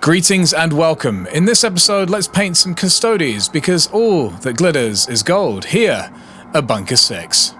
Greetings and welcome. In this episode, let's paint some Custodes because all that glitters is gold here at Bunker 6.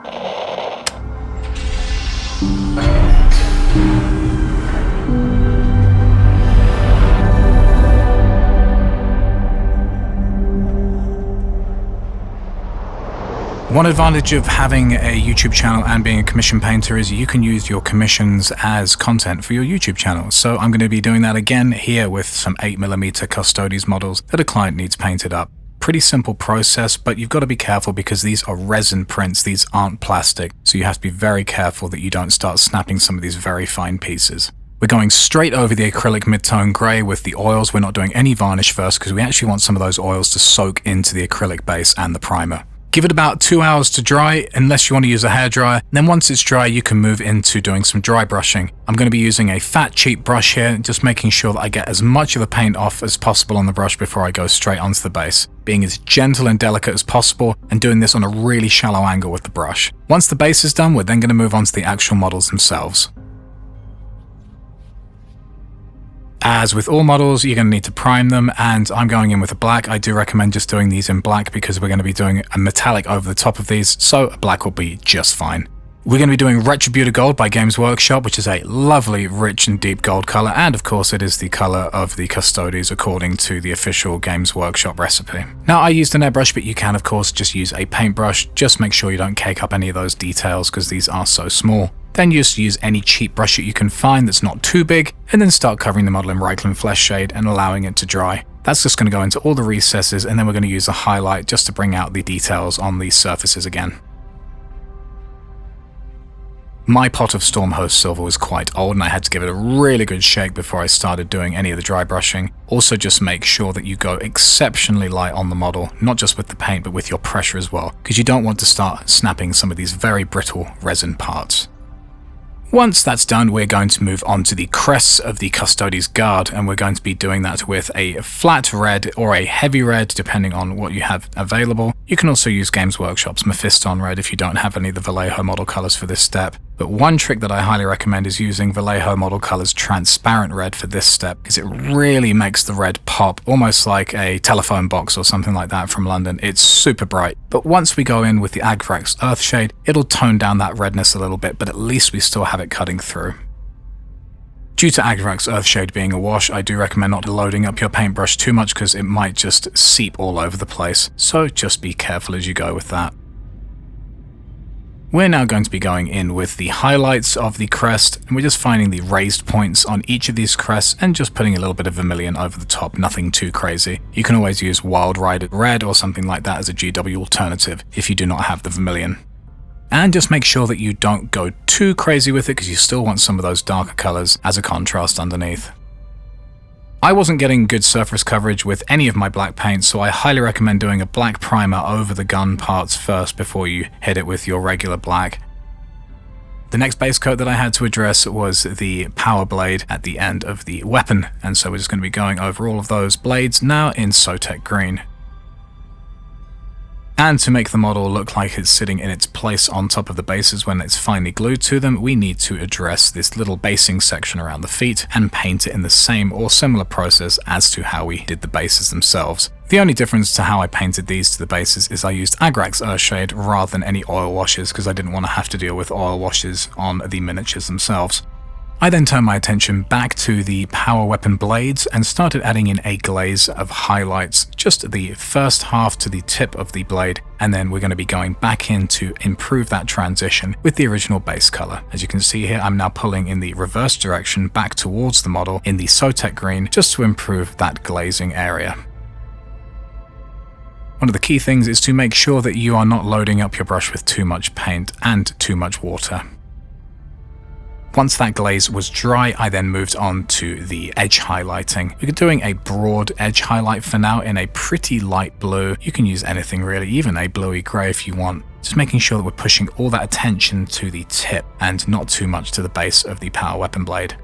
One advantage of having a YouTube channel and being a commission painter is you can use your commissions as content for your YouTube channel. So I'm going to be doing that again here with some 8mm Custodes models that a client needs painted up. Pretty simple process, but you've got to be careful because these are resin prints, these aren't plastic. So you have to be very careful that you don't start snapping some of these very fine pieces. We're going straight over the acrylic mid-tone grey with the oils. We're not doing any varnish first because we actually want some of those oils to soak into the acrylic base and the primer. Give it about 2 hours to dry, unless you want to use a hairdryer. Then once it's dry, you can move into doing some dry brushing. I'm going to be using a fat, cheap brush here, just making sure that I get as much of the paint off as possible on the brush before I go straight onto the base. Being as gentle and delicate as possible, and doing this on a really shallow angle with the brush. Once the base is done, we're then going to move on to the actual models themselves. As with all models, you're going to need to prime them, and I'm going in with a black. I do recommend just doing these in black because we're going to be doing a metallic over the top of these, so a black will be just fine. We're going to be doing Retributor Gold by Games Workshop, which is a lovely, rich and deep gold color, and of course it is the color of the Custodes according to the official Games Workshop recipe. Now I used an airbrush, but you can of course just use a paintbrush. Just make sure you don't cake up any of those details because these are so small. Then just use any cheap brush that you can find that's not too big, and then start covering the model in Reichland Flesh Shade and allowing it to dry. That's just going to go into all the recesses, and then we're going to use a highlight just to bring out the details on these surfaces again. My pot of Stormhost Silver was quite old and I had to give it a really good shake before I started doing any of the dry brushing. Also just make sure that you go exceptionally light on the model, not just with the paint but with your pressure as well, because you don't want to start snapping some of these very brittle resin parts. Once that's done, we're going to move on to the crests of the Custodes Guard, and we're going to be doing that with a flat red or a heavy red, depending on what you have available. You can also use Games Workshop's Mephiston Red if you don't have any of the Vallejo model colors for this step. But one trick that I highly recommend is using Vallejo model colors Transparent Red for this step, because it really makes the red pop, almost like a telephone box or something like that from London. It's super bright. But once we go in with the Agrax Earthshade, it'll tone down that redness a little bit, but at least we still have it cutting through. Due to Agrax Earthshade being a wash, I do recommend not loading up your paintbrush too much because it might just seep all over the place. So just be careful as you go with that. We're now going to be going in with the highlights of the crest, and we're just finding the raised points on each of these crests and just putting a little bit of vermilion over the top, nothing too crazy. You can always use Wild Rider Red or something like that as a GW alternative if you do not have the vermilion. And just make sure that you don't go too crazy with it because you still want some of those darker colors as a contrast underneath. I wasn't getting good surface coverage with any of my black paints, so I highly recommend doing a black primer over the gun parts first before you hit it with your regular black. The next base coat that I had to address was the power blade at the end of the weapon, and so we're just going to be going over all of those blades now in Sotek Green. And to make the model look like it's sitting in its place on top of the bases when it's finally glued to them, we need to address this little basing section around the feet and paint it in the same or similar process as to how we did the bases themselves. The only difference to how I painted these to the bases is I used Agrax Earthshade rather than any oil washes because I didn't want to have to deal with oil washes on the miniatures themselves. I then turned my attention back to the power weapon blades and started adding in a glaze of highlights, just the first half to the tip of the blade, and then we're going to be going back in to improve that transition with the original base color. As you can see here, I'm now pulling in the reverse direction back towards the model in the Sotek Green just to improve that glazing area. One of the key things is to make sure that you are not loading up your brush with too much paint and too much water. Once that glaze was dry, I then moved on to the edge highlighting. We're doing a broad edge highlight for now in a pretty light blue. You can use anything really, even a bluey grey if you want. Just making sure that we're pushing all that attention to the tip and not too much to the base of the power weapon blade.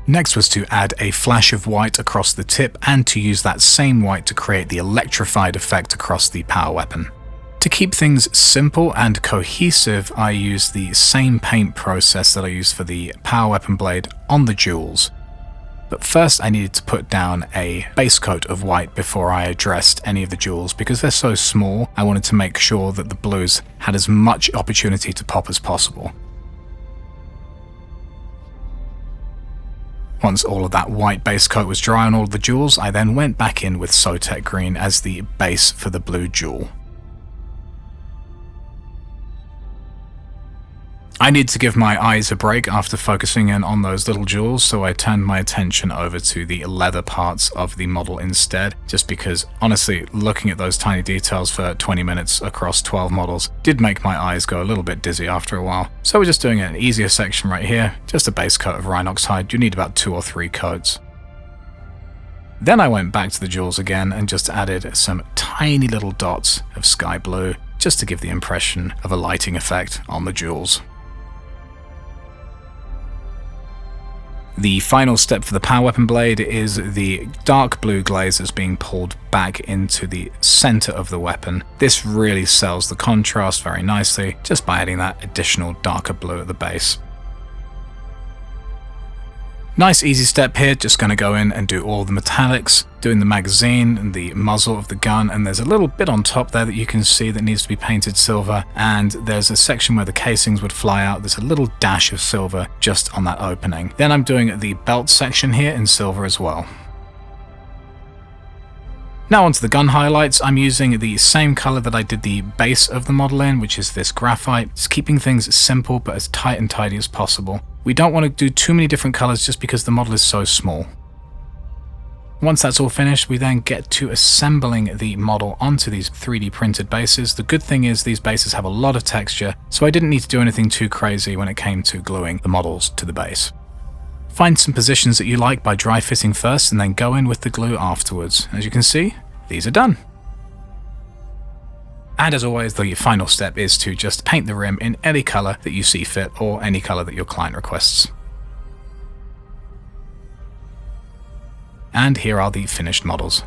Next was to add a flash of white across the tip and to use that same white to create the electrified effect across the power weapon. To keep things simple and cohesive, I use the same paint process that I used for the power weapon blade on the jewels. But first I needed to put down a base coat of white before I addressed any of the jewels. Because they're so small, I wanted to make sure that the blues had as much opportunity to pop as possible. Once all of that white base coat was dry on all of the jewels, I then went back in with Sotek Green as the base for the blue jewel. I need to give my eyes a break after focusing in on those little jewels, so I turned my attention over to the leather parts of the model instead, just because honestly looking at those tiny details for 20 minutes across 12 models did make my eyes go a little bit dizzy after a while. So we're just doing an easier section right here, just a base coat of Rhinox hide. You need about 2 or 3 coats. Then I went back to the jewels again and just added some tiny little dots of sky blue, just to give the impression of a lighting effect on the jewels. The final step for the power weapon blade is the dark blue glaze that's being pulled back into the center of the weapon. This really sells the contrast very nicely just by adding that additional darker blue at the base. Nice easy step here, just going to go in and do all the metallics, doing the magazine and the muzzle of the gun, and there's a little bit on top there that you can see that needs to be painted silver, and there's a section where the casings would fly out. There's a little dash of silver just on that opening. Then I'm doing the belt section here in silver as well. Now onto the gun highlights. I'm using the same color that I did the base of the model in, which is this graphite. Just keeping things simple but as tight and tidy as possible. We don't want to do too many different colors just because the model is so small. Once that's all finished, we then get to assembling the model onto these 3D printed bases. The good thing is these bases have a lot of texture, so I didn't need to do anything too crazy when it came to gluing the models to the base. Find some positions that you like by dry fitting first and then go in with the glue afterwards. As you can see, these are done. And as always, the final step is to just paint the rim in any color that you see fit or any color that your client requests. And here are the finished models.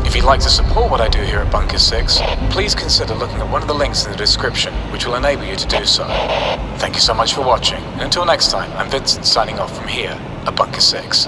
If you'd like to support what I do here at Bunker 6, please consider looking at one of the links in the description, which will enable you to do so. Thank you so much for watching, and until next time, I'm Vincent signing off from here at Bunker 6.